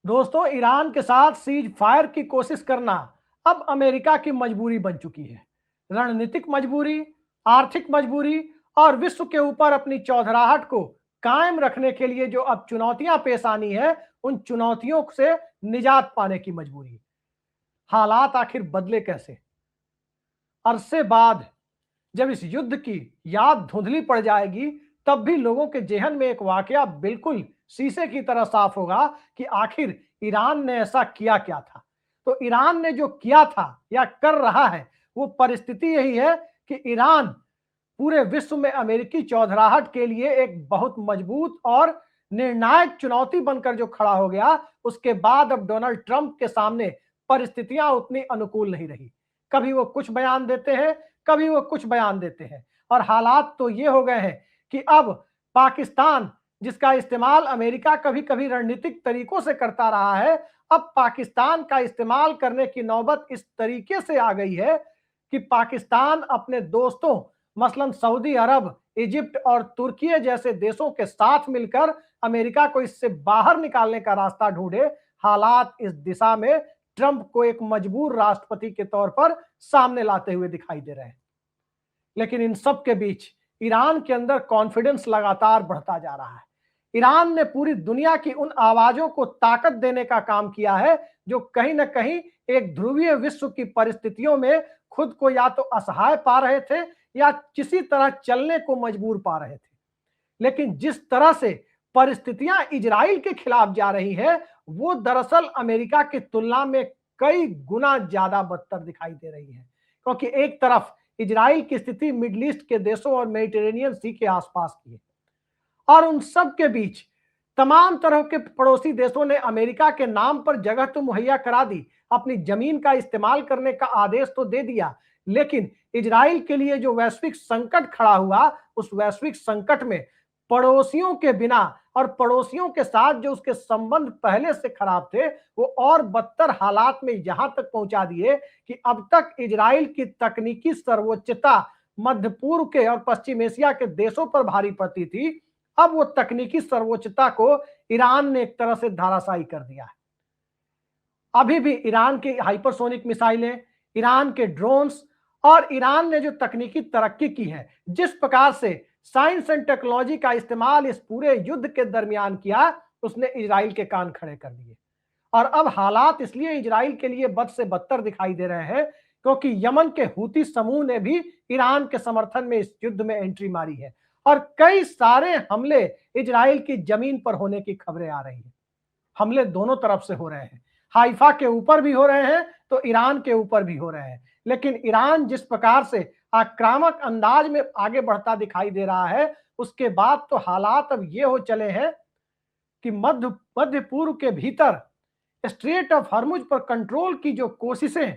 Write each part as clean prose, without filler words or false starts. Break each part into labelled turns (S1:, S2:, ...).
S1: दोस्तों, ईरान के साथ सीज फायर की कोशिश करना अब अमेरिका की मजबूरी बन चुकी है। रणनीतिक मजबूरी, आर्थिक मजबूरी और विश्व के ऊपर अपनी चौधराहट को कायम रखने के लिए जो अब चुनौतियां पेश आनी है, उन चुनौतियों से निजात पाने की मजबूरी। हालात आखिर बदले कैसे? अरसे बाद जब इस युद्ध की याद धुंधली पड़ जाएगी, तब भी लोगों के जेहन में एक वाकया बिल्कुल शीशे की तरह साफ होगा कि आखिर ईरान ने ऐसा किया क्या था। तो ईरान ने जो किया था या कर रहा है, वो परिस्थिति यही है कि ईरान पूरे विश्व में अमेरिकी चौधराहट के लिए एक बहुत मजबूत और निर्णायक चुनौती बनकर जो खड़ा हो गया। उसके बाद अब डोनाल्ड ट्रंप के सामने परिस्थितियां उतनी अनुकूल नहीं रही। कभी वो कुछ बयान देते हैं, कभी वो कुछ बयान देते हैं, और हालात तो ये हो गए हैं कि अब पाकिस्तान, जिसका इस्तेमाल अमेरिका कभी कभी रणनीतिक तरीकों से करता रहा है, अब पाकिस्तान का इस्तेमाल करने की नौबत इस तरीके से आ गई है कि पाकिस्तान अपने दोस्तों मसलन सऊदी अरब, इजिप्ट और तुर्की जैसे देशों के साथ मिलकर अमेरिका को इससे बाहर निकालने का रास्ता ढूंढे। हालात इस दिशा में ट्रंप को एक मजबूर राष्ट्रपति के तौर पर सामने लाते हुए दिखाई दे रहे हैं। लेकिन इन सब के बीच ईरान के अंदर कॉन्फिडेंस लगातार बढ़ता जा रहा है। ईरान ने पूरी दुनिया की उन आवाजों को ताकत देने का काम किया है जो कहीं ना कहीं एक ध्रुवीय विश्व की परिस्थितियों में खुद को या तो असहाय पा रहे थे या किसी तरह चलने को मजबूर पा रहे थे। लेकिन जिस तरह से परिस्थितियां इजराइल के खिलाफ जा रही है, वो दरअसल अमेरिका की तुलना में कई गुना ज्यादा बदतर दिखाई दे रही है। क्योंकि एक तरफ इजराइल की स्थिति मिडिल ईस्ट के देशों और मेडिटेरेनियन सी के आसपास की है, और उन सब के बीच तमाम तरह के पड़ोसी देशों ने अमेरिका के नाम पर जगह तो मुहैया करा दी, अपनी जमीन का इस्तेमाल करने का आदेश तो दे दिया, लेकिन इजराइल के लिए जो वैश्विक संकट खड़ा हुआ, उस वैश्विक संकट में पड़ोसियों के बिना और पड़ोसियों के साथ जो उसके संबंध पहले से खराब थे, वो और बदतर हालात में यहां तक पहुंचा दिए कि अब तक इजराइल की तकनीकी सर्वोच्चता मध्य पूर्व के और पश्चिम एशिया के देशों पर भारी पड़ती थी। अब वो तकनीकी सर्वोच्चता को ईरान ने एक तरह से धाराशायी कर दिया है। अभी भी ईरान की हाइपरसोनिक मिसाइलें, ईरान के ड्रोन्स और ईरान ने जो तकनीकी तरक्की की है, जिस प्रकार से साइंस एंड टेक्नोलॉजी का इस्तेमाल इस पूरे युद्ध के दरमियान किया, उसने इजराइल के कान खड़े कर दिए। और अब हालात इसलिए इजराइल के लिए बद से बदतर दिखाई दे रहे हैं क्योंकि यमन के हूती समूह ने भी ईरान के समर्थन में इस युद्ध में एंट्री मारी है, और कई सारे हमले इजराइल की जमीन पर होने की खबरें आ रही हैं। हमले दोनों तरफ से हो रहे हैं, हाइफा के ऊपर भी हो रहे हैं तो ईरान के ऊपर भी हो रहे हैं। लेकिन ईरान जिस प्रकार से आक्रामक अंदाज में आगे बढ़ता दिखाई दे रहा है, उसके बाद तो हालात अब ये हो चले हैं कि मध्य मध्य पूर्व के भीतर स्ट्रेट ऑफ हॉर्मुज पर कंट्रोल की जो कोशिशें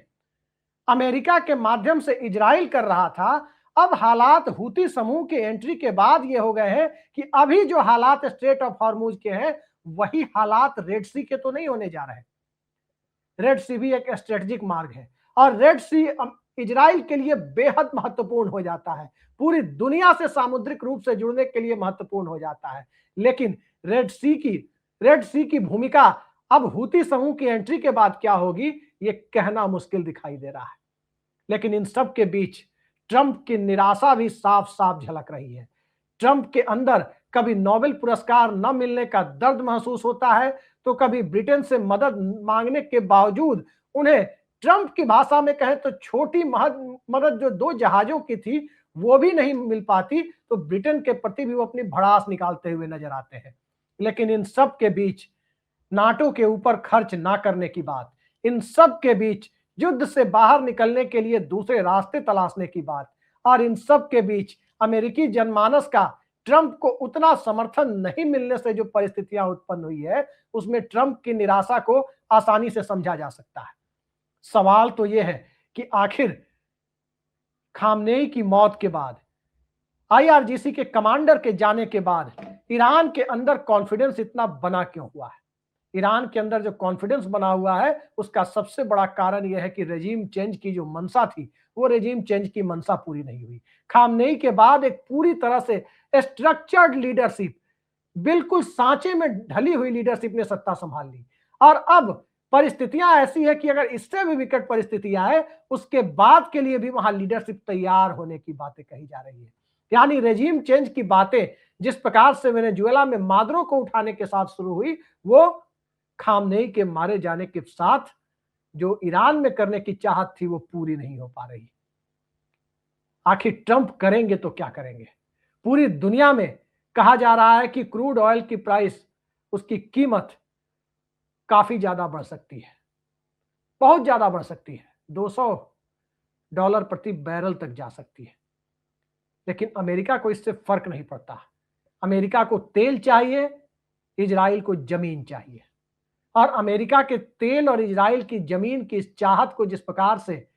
S1: अमेरिका के माध्यम से इजराइल कर रहा था, अब हालात हूती समूह की एंट्री के बाद ये हो गए हैं कि अभी जो हालात स्ट्रेट ऑफ हॉर्मुज के हैं, वही हालात रेड सी के तो नहीं होने जा रहे। रेड सी भी एक स्ट्रेटेजिक मार्ग है, और रेड सी इजराइल के लिए बेहद महत्वपूर्ण हो जाता है, पूरी दुनिया से सामुद्रिक रूप से जुड़ने के लिए महत्वपूर्ण हो जाता है। लेकिन रेड सी की भूमिका अब हूती समूह की एंट्री के बाद क्या होगी, ये कहना मुश्किल दिखाई दे रहा है। लेकिन इन सब के बीच ट्रंप की निराशा भी साफ साफ झलक रही है। ट्रंप के अंदर कभी नोबेल पुरस्कार न मिलने का दर्द महसूस होता है, तो कभी ब्रिटेन से मदद मांगने के बावजूद उन्हें ट्रंप की भाषा में कहें तो छोटी मदद जो 2 जहाजों की थी, वो भी नहीं मिल पाती, तो ब्रिटेन के प्रति भी वो अपनी भड़ास निकालते हुए नजर आते हैं। लेकिन इन सब के बीच नाटो के ऊपर खर्च ना करने की बात, इन सब के बीच युद्ध से बाहर निकलने के लिए दूसरे रास्ते तलाशने की बात, और इन सब के बीच अमेरिकी जनमानस का ट्रंप को उतना समर्थन नहीं मिलने से जो परिस्थितियां उत्पन्न हुई है, उसमें ट्रंप की निराशा को आसानी से समझा जा सकता है। सवाल तो यह है कि आखिर खामनेई की मौत के बाद, आईआरजीसी के कमांडर के जाने के बाद ईरान के अंदर कॉन्फिडेंस इतना बना क्यों हुआ है? ईरान के अंदर जो कॉन्फिडेंस बना हुआ है, उसका सबसे बड़ा कारण यह है कि रेजिम चेंज की जो मंशा थी, वो रेजिम चेंज की मंशा पूरी नहीं हुई। खामनेई के बाद एक पूरी तरह से स्ट्रक्चर्ड लीडरशिप, बिल्कुल सांचे में ढली हुई लीडरशिप ने सत्ता संभाल ली। और अब परिस्थितियां ऐसी है कि अगर इससे भी विकट परिस्थिति आए उसके बाद के लिए भी वहां लीडरशिप तैयार होने की बातें कही जा रही है। यानी रेजिम चेंज की बातें जिस प्रकार से वेनेजुएला में मादुरो को उठाने के साथ शुरू हुई, वो खामनेई के मारे जाने के साथ जो ईरान में करने की चाहत थी वो पूरी नहीं हो पा रही। आखिर ट्रंप करेंगे तो क्या करेंगे? पूरी दुनिया में कहा जा रहा है कि क्रूड ऑयल की प्राइस, उसकी कीमत काफी ज्यादा बढ़ सकती है, बहुत ज्यादा बढ़ सकती है, $200 प्रति बैरल तक जा सकती है। लेकिन अमेरिका को इससे फर्क नहीं पड़ता। अमेरिका को तेल चाहिए, इजराइल को जमीन चाहिए। और अमेरिका के तेल और इजराइल की जमीन की इस चाहत को जिस प्रकार से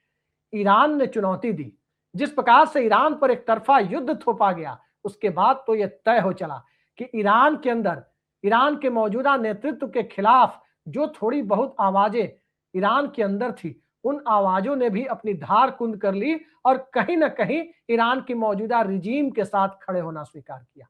S1: ईरान ने चुनौती दी, जिस प्रकार से ईरान पर एक तरफा युद्ध थोपा गया, उसके बाद तो यह तय हो चला कि ईरान के अंदर, ईरान के मौजूदा नेतृत्व के खिलाफ जो थोड़ी बहुत आवाजें ईरान के अंदर थी, उन आवाजों ने भी अपनी धार कुंद कर ली और कहीं ना कहीं ईरान की मौजूदा रिजीम के साथ खड़े होना स्वीकार किया।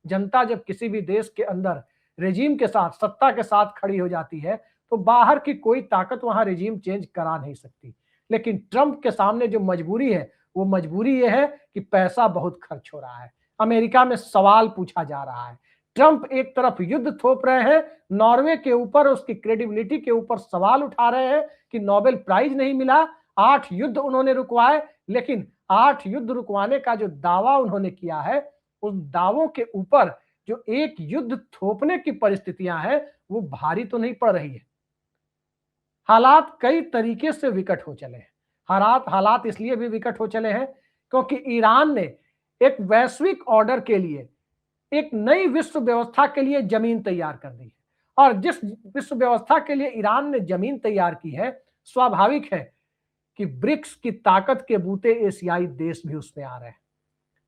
S1: जनता जब किसी भी देश के अंदर रेजिम के साथ, सत्ता के साथ खड़ी हो जाती है, तो बाहर की कोई ताकत वहां रेजिम चेंज करा नहीं सकती। लेकिन ट्रंप के सामने जो मजबूरी है, वो मजबूरी ये है कि पैसा बहुत खर्च हो रहा है, अमेरिका में सवाल पूछा जा रहा है। ट्रंप एक तरफ युद्ध थोप रहे हैं, नॉर्वे के ऊपर, उसकी क्रेडिबिलिटी के ऊपर सवाल उठा रहे हैं कि नोबेल प्राइज नहीं मिला, 8 युद्ध उन्होंने रुकवाए, लेकिन 8 युद्ध रुकवाने का जो दावा उन्होंने किया है, उन दावों के ऊपर जो एक युद्ध थोपने की परिस्थितियां हैं, वो भारी तो नहीं पड़ रही है। हालात कई तरीके से विकट हो चले हैं। हालात इसलिए भी विकट हो चले हैं क्योंकि ईरान ने एक वैश्विक ऑर्डर के लिए, एक नई विश्व व्यवस्था के लिए जमीन तैयार कर दी है। और जिस विश्व व्यवस्था के लिए ईरान ने जमीन तैयार की है, स्वाभाविक है कि ब्रिक्स की ताकत के बूते एशियाई देश भी उसमें आ रहे हैं।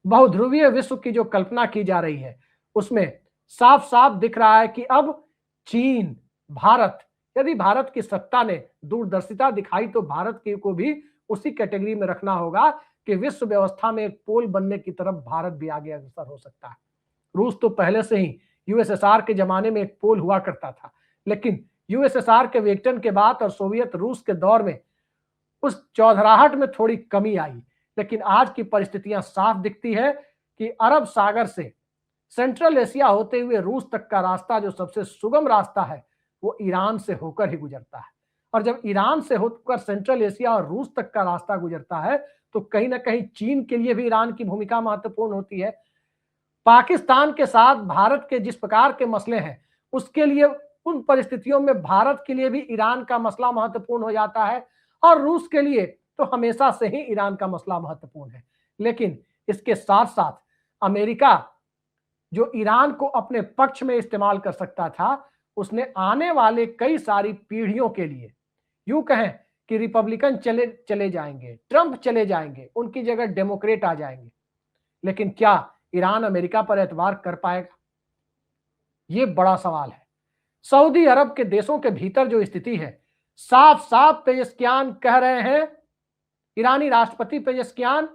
S1: बहुध्रुवीय विश्व की जो कल्पना की जा रही है, उसमें साफ साफ दिख रहा है कि अब चीन, भारत, यदि भारत की सत्ता ने दूरदर्शिता दिखाई तो भारत को भी उसी कैटेगरी में रखना होगा कि विश्व व्यवस्था में एक पोल बनने की तरफ भारत भी आगे अग्रसर हो सकता है। रूस तो पहले से ही यूएसएसआर के जमाने में एक पोल हुआ करता था, लेकिन यूएसएसआर के विघटन के बाद और सोवियत रूस के दौर में उस चौधराहट में थोड़ी कमी आई। लेकिन आज की परिस्थितियां साफ दिखती है कि अरब सागर से सेंट्रल एशिया होते हुए रूस तक का रास्ता, जो सबसे सुगम रास्ता है, वो ईरान से होकर ही गुजरता है। और जब ईरान से होकर सेंट्रल एशिया और रूस तक का रास्ता गुजरता है, तो कहीं ना कहीं चीन के लिए भी ईरान की भूमिका महत्वपूर्ण होती है। पाकिस्तान के साथ भारत के जिस प्रकार के मसले हैं, उसके लिए, उन परिस्थितियों में भारत के लिए भी ईरान का मसला महत्वपूर्ण हो जाता है, और रूस के लिए तो हमेशा से ही ईरान का मसला महत्वपूर्ण है। लेकिन इसके साथ साथ अमेरिका, जो ईरान को अपने पक्ष में इस्तेमाल कर सकता था, उसने आने वाले कई सारी पीढ़ियों के लिए, यूं कहें कि रिपब्लिकन चले जाएंगे, ट्रंप चले जाएंगे, उनकी जगह डेमोक्रेट आ जाएंगे, लेकिन क्या ईरान अमेरिका पर एतबार कर पाएगा? यह बड़ा सवाल है। सऊदी अरब के देशों के भीतर जो स्थिति है, साफ साफ पेजेस्कियान कह रहे हैं, ईरानी राष्ट्रपति पेजेस्कियान,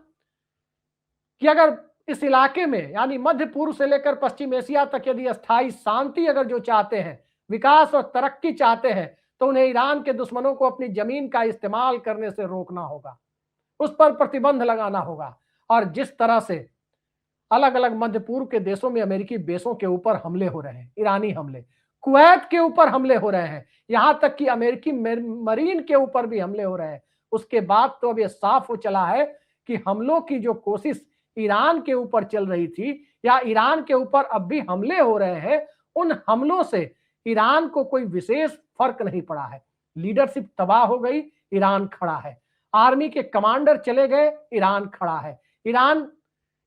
S1: कि अगर इस इलाके में, यानी मध्य पूर्व से लेकर पश्चिम एशिया तक, यदि अस्थायी शांति अगर जो चाहते हैं, विकास और तरक्की चाहते हैं, तो उन्हें ईरान के दुश्मनों को अपनी जमीन का इस्तेमाल करने से रोकना होगा, उस पर प्रतिबंध लगाना होगा। और जिस तरह से अलग अलग मध्य पूर्व के देशों में अमेरिकी बेसों के ऊपर हमले हो रहे हैं, ईरानी हमले, कुवैत के ऊपर हमले हो रहे हैं, यहां तक कि अमेरिकी मरीन के ऊपर भी हमले हो रहे हैं, उसके बाद तो अब यह साफ हो चला है कि हमलों की जो कोशिश ईरान के ऊपर चल रही थी, या ईरान के ऊपर अब भी हमले हो रहे हैं, उन हमलों से ईरान को कोई विशेष फर्क नहीं पड़ा है। लीडरशिप तबाह हो गई, ईरान खड़ा है। आर्मी के कमांडर चले गए, ईरान खड़ा है। ईरान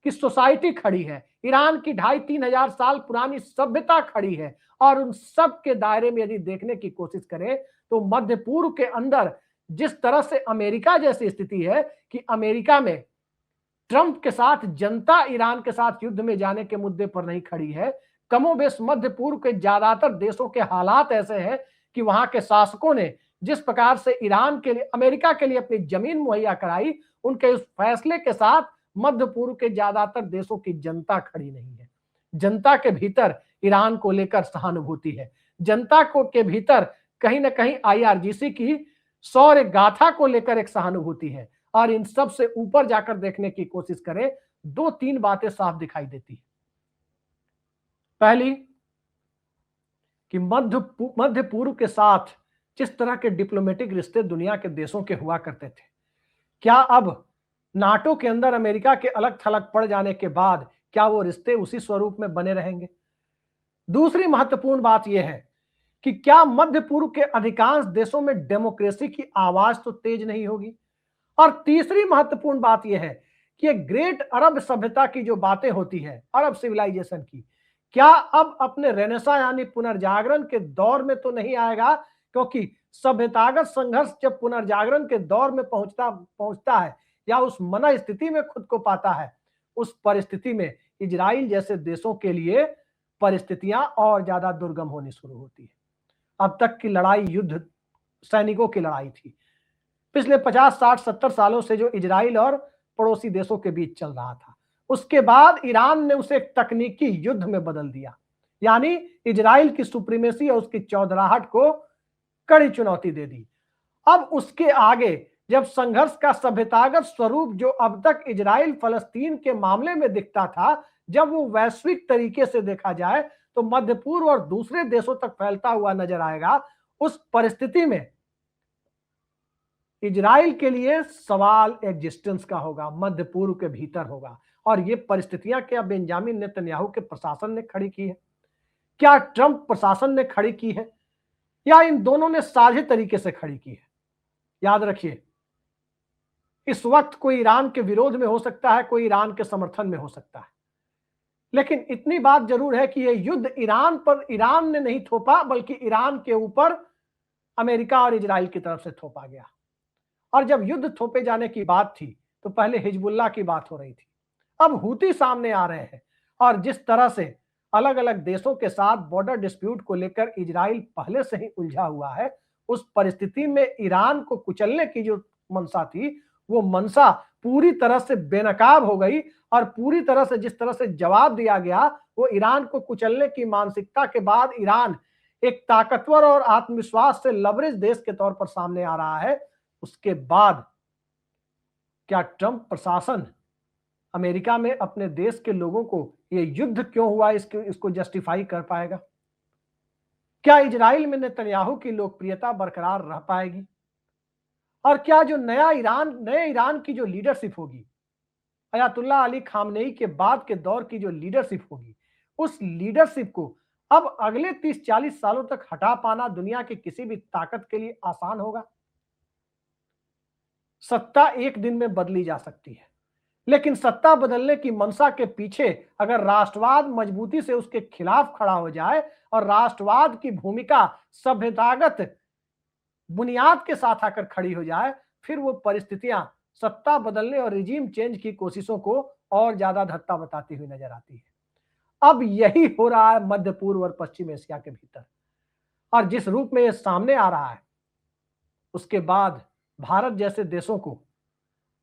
S1: की सोसाइटी खड़ी है, ईरान की 2500-3000 हजार साल पुरानी सभ्यता खड़ी है। और उन सब के दायरे में यदि देखने की कोशिश करें, तो मध्य पूर्व के अंदर जिस तरह से अमेरिका जैसी स्थिति है कि अमेरिका में ट्रंप के साथ जनता ईरान के साथ युद्ध में जाने के मुद्दे पर नहीं खड़ी है, कमोबेश मध्य पूर्व के ज्यादातर देशों के हालात ऐसे हैं कि वहां के शासकों ने जिस प्रकार से ईरान के लिए, अमेरिका के लिए अपनी जमीन मुहैया कराई, उनके उस फैसले के साथ मध्य पूर्व के ज्यादातर देशों की जनता खड़ी नहीं है। जनता के भीतर ईरान को लेकर सहानुभूति है, जनता को के भीतर कहीं ना कहीं आईआरजीसी की शौर्य गाथा को लेकर एक सहानुभूति है। और इन सब से ऊपर जाकर देखने की कोशिश करें, दो तीन बातें साफ दिखाई देती है। पहली कि मध्य पूर्व के साथ जिस तरह के डिप्लोमेटिक रिश्ते दुनिया के देशों के हुआ करते थे, क्या अब नाटो के अंदर अमेरिका के अलग थलग पड़ जाने के बाद क्या वो रिश्ते उसी स्वरूप में बने रहेंगे? दूसरी महत्वपूर्ण बात यह है कि क्या मध्य पूर्व के अधिकांश देशों में डेमोक्रेसी की आवाज तो तेज नहीं होगी? और तीसरी महत्वपूर्ण बात यह है कि ग्रेट अरब सभ्यता की जो बातें होती है, अरब सिविलाइजेशन की, क्या अब अपने रेनेसा यानी पुनर्जागरण के दौर में तो नहीं आएगा? क्योंकि सभ्यतागत संघर्ष जब पुनर्जागरण के दौर में पहुंचता पहुंचता है या उस मन स्थिति में खुद को पाता है, उस परिस्थिति में इजराइल जैसे देशों के लिए परिस्थितियां और ज्यादा दुर्गम होनी शुरू होती है। अब तक की लड़ाई युद्ध सैनिकों की लड़ाई थी। पिछले 50, 60, 70 सालों से जो इजराइल और पड़ोसी देशों के बीच चल रहा था, उसके बाद ईरान ने उसे एक तकनीकी युद्ध में बदल दिया। यानी इजराइल की सुप्रीमेसी और उसकी चौधराहट को कड़ी चुनौती दे दी। अब उसके आगे जब संघर्ष का सभ्यतागत स्वरूप जो अब तक इजराइल फलस्तीन के मामले में दिखता था, जब वो वैश्विक तरीके से देखा जाए तो मध्य पूर्व और दूसरे देशों तक फैलता हुआ नजर आएगा। उस परिस्थिति में इजराइल के लिए सवाल एग्जिस्टेंस का होगा, मध्य पूर्व के भीतर होगा। और ये परिस्थितियां क्या बेंजामिन नेतन्याहू के प्रशासन ने खड़ी की है, क्या ट्रंप प्रशासन ने खड़ी की है, या इन दोनों ने साझे तरीके से खड़ी की है? याद रखिए, इस वक्त कोई ईरान के विरोध में हो सकता है, कोई ईरान के समर्थन में हो सकता है, लेकिन इतनी बात जरूर है कि यह युद्ध ईरान ने नहीं थोपा, बल्कि ईरान के ऊपर अमेरिका और इजराइल की तरफ से थोपा गया। और जब युद्ध थोपे जाने की बात थी तो पहले हिजबुल्लाह की बात हो रही थी, अब हूती सामने आ रहे हैं। और जिस तरह से अलग अलग देशों के साथ बॉर्डर डिस्प्यूट को लेकर इजराइल पहले से ही उलझा हुआ है, उस परिस्थिति में ईरान को कुचलने की जो मंशा थी, वो मंशा पूरी तरह से बेनकाब हो गई। और पूरी तरह से जिस तरह से जवाब दिया गया, वो ईरान को कुचलने की मानसिकता के बाद ईरान एक ताकतवर और आत्मविश्वास से लवरेज देश के तौर पर सामने आ रहा है। उसके बाद क्या ट्रंप प्रशासन अमेरिका में अपने देश के लोगों को ये युद्ध क्यों हुआ इसको जस्टिफाई कर पाएगा? क्या इजराइल में नेतन्याहू की लोकप्रियता बरकरार रह पाएगी? और क्या जो नए ईरान की जो लीडरशिप होगी, अयातुल्लाह अली खामनेई के बाद के दौर की जो लीडरशिप होगी, उस लीडरशिप को अब अगले 30-40 सालों तक हटा पाना दुनिया की किसी भी ताकत के लिए आसान होगा? सत्ता एक दिन में बदली जा सकती है, लेकिन सत्ता बदलने की मंशा के पीछे अगर राष्ट्रवाद मजबूती से उसके खिलाफ खड़ा हो जाए और राष्ट्रवाद की भूमिका सभ्यतागत बुनियाद के साथ आकर खड़ी हो जाए, फिर वो परिस्थितियां सत्ता बदलने और रिजीम चेंज की कोशिशों को और ज्यादा धत्ता बताती हुई नजर आती है। अब यही हो रहा है मध्य पूर्व और पश्चिम एशिया के भीतर। और जिस रूप में यह सामने आ रहा है, उसके बाद भारत जैसे देशों को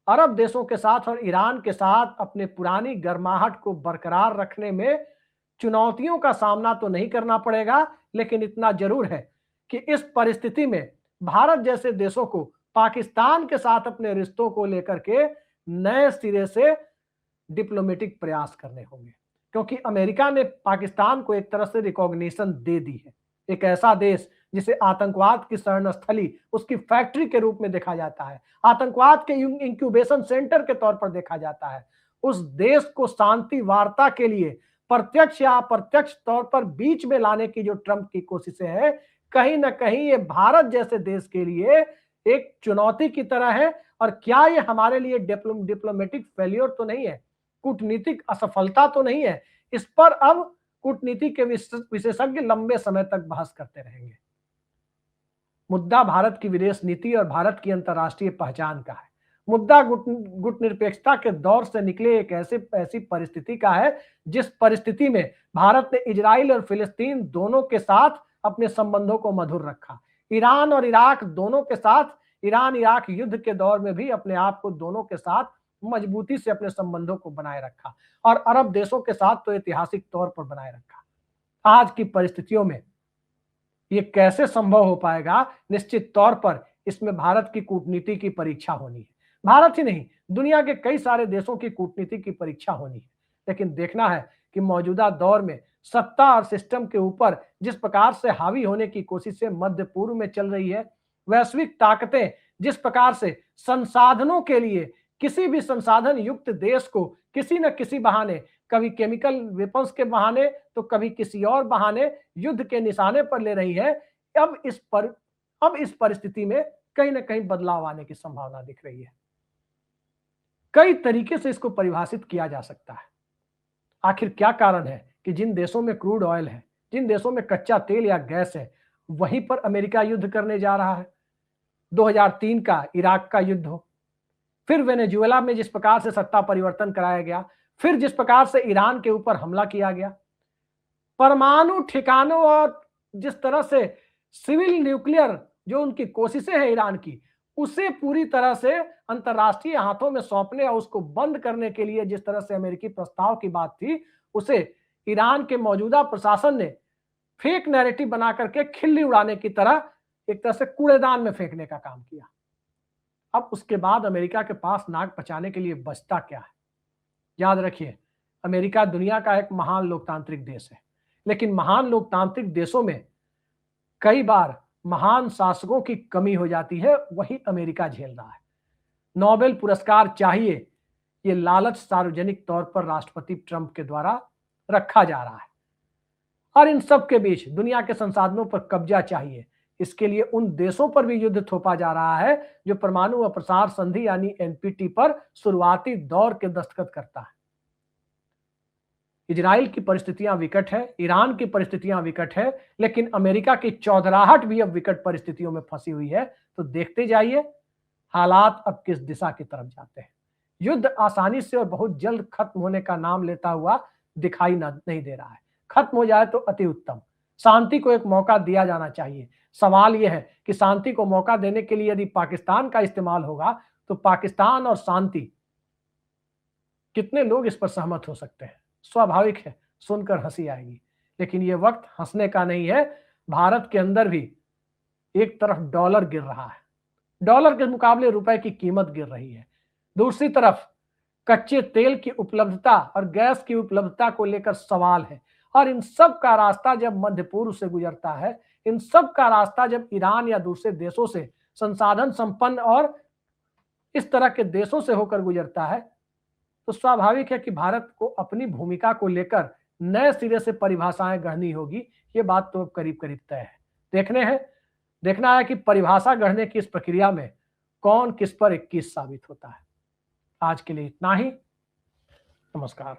S1: अरब देशों के साथ और ईरान के साथ अपने पुरानी गर्माहट को बरकरार रखने में चुनौतियों का सामना तो नहीं करना पड़ेगा, लेकिन इतना जरूर है कि इस परिस्थिति में भारत जैसे देशों को पाकिस्तान के साथ अपने रिश्तों को लेकर के नए सिरे से डिप्लोमेटिक प्रयास करने होंगे। क्योंकि अमेरिका ने पाकिस्तान को एक तरह से रिकॉग्निशन दे दी है, एक ऐसा देश जिसे आतंकवाद की शरणस्थली, उसकी फैक्ट्री के रूप में देखा जाता है, आतंकवाद के इंक्यूबेशन सेंटर के तौर पर देखा जाता है। उस देश को शांति वार्ता के लिए प्रत्यक्ष या अप्रत्यक्ष तौर पर बीच में लाने की जो ट्रंप की कोशिशें हैं, कहीं ना कहीं ये भारत जैसे देश के लिए एक चुनौती की तरह है। और क्या ये हमारे लिए डिप्लोमेटिक फेल्योर तो नहीं है, कूटनीतिक असफलता तो नहीं है? इस पर अब कूटनीति के विशेषज्ञ लंबे समय तक बहस करते रहेंगे। मुद्दा भारत की विदेश नीति और भारत की अंतर्राष्ट्रीय पहचान का है। मुद्दा गुट निरपेक्षता के दौर से निकले एक ऐसी परिस्थिति का है, जिस परिस्थिति में भारत ने इजराइल और फिलिस्तीन दोनों के साथ अपने संबंधों को मधुर रखा। ईरान और इराक दोनों के साथ, ईरान इराक युद्ध के दौर में भी अपने आप को दोनों के साथ मजबूती से अपने संबंधों को बनाए रखा, और अरब देशों के साथ तो ऐतिहासिक तौर पर बनाए रखा। आज की परिस्थितियों में ये कैसे संभव हो पाएगा? निश्चित तौर पर इसमें भारत की कूटनीति की परीक्षा होनी है। भारत ही नहीं, दुनिया के कई सारे देशों की कूटनीति की परीक्षा होनी है। लेकिन देखना है कि मौजूदा दौर में सत्ता और सिस्टम के ऊपर जिस प्रकार से हावी होने की कोशिशें मध्य पूर्व में चल रही है, वैश्विक ताकतें जिस प्रकार से संसाधनों के लिए किसी भी संसाधन युक्त देश को किसी न किसी बहाने, कभी केमिकल वेपन्स के बहाने तो कभी किसी और बहाने युद्ध के निशाने पर ले रही है। अब इस परिस्थिति में कहीं न कहीं बदलाव आने की संभावना दिख रही है। कई तरीके से इसको परिभाषित किया जा सकता है। आखिर क्या कारण है कि जिन देशों में क्रूड ऑयल है, जिन देशों में कच्चा तेल या गैस है, वहीं पर अमेरिका युद्ध करने जा रहा है। 2003 का इराक का युद्ध हो, फिर वेनेजुएला में जिस प्रकार से सत्ता परिवर्तन कराया गया, फिर जिस प्रकार से ईरान के ऊपर हमला किया गया, परमाणु ठिकानों और जिस तरह से सिविल न्यूक्लियर जो उनकी कोशिशें हैं ईरान की, उसे पूरी तरह से अंतर्राष्ट्रीय हाथों में सौंपने और उसको बंद करने के लिए जिस तरह से अमेरिकी प्रस्ताव की बात थी, उसे ईरान के मौजूदा प्रशासन ने फेक नैरेटिव बना करके खिल्ली उड़ाने की तरह एक तरह से कूड़ेदान में फेंकने का काम किया। अब उसके बाद अमेरिका के पास नाक बचाने के लिए बचता क्या है? याद रखिए, अमेरिका दुनिया का एक महान लोकतांत्रिक देश है, लेकिन महान लोकतांत्रिक देशों में कई बार महान शासकों की कमी हो जाती है, वही अमेरिका झेल रहा है। नोबेल पुरस्कार चाहिए, ये लालच सार्वजनिक तौर पर राष्ट्रपति ट्रंप के द्वारा रखा जा रहा है। और इन सब के बीच दुनिया के संसाधनों पर कब्जा चाहिए, इसके लिए उन देशों पर भी युद्ध थोपा जा रहा है जो परमाणु अप्रसार संधि यानी एनपीटी पर शुरुआती दौर के दस्तखत करता है। इजराइल की परिस्थितियां विकट है, ईरान की परिस्थितियां विकट है, लेकिन अमेरिका की चौधराहट भी अब विकट परिस्थितियों में फंसी हुई है। तो देखते जाइए हालात अब किस दिशा की तरफ जाते हैं। युद्ध आसानी से और बहुत जल्द खत्म होने का नाम लेता हुआ दिखाई नहीं दे रहा है। खत्म हो जाए तो अति उत्तम। शांति को एक मौका दिया जाना चाहिए। सवाल यह है कि शांति को मौका देने के लिए यदि पाकिस्तान का इस्तेमाल होगा तो पाकिस्तान और शांति, कितने लोग इस पर सहमत हो सकते हैं? स्वाभाविक है, सुनकर हंसी आएगी, लेकिन यह वक्त हंसने का नहीं है। भारत के अंदर भी एक तरफ डॉलर गिर रहा है, डॉलर के मुकाबले रुपए की कीमत गिर रही है। दूसरी तरफ कच्चे तेल की उपलब्धता और गैस की उपलब्धता को लेकर सवाल है। और इन सब का रास्ता जब मध्य पूर्व से गुजरता है, इन सब का रास्ता जब ईरान या दूसरे देशों से, संसाधन संपन्न और इस तरह के देशों से होकर गुजरता है, तो स्वाभाविक है कि भारत को अपनी भूमिका को लेकर नए सिरे से परिभाषाएं गढ़नी होगी। ये बात तो अब करीब करीब तय है। देखना है कि परिभाषा गढ़ने की इस प्रक्रिया में कौन किस पर 21 साबित होता है। आज के लिए इतना ही। नमस्कार।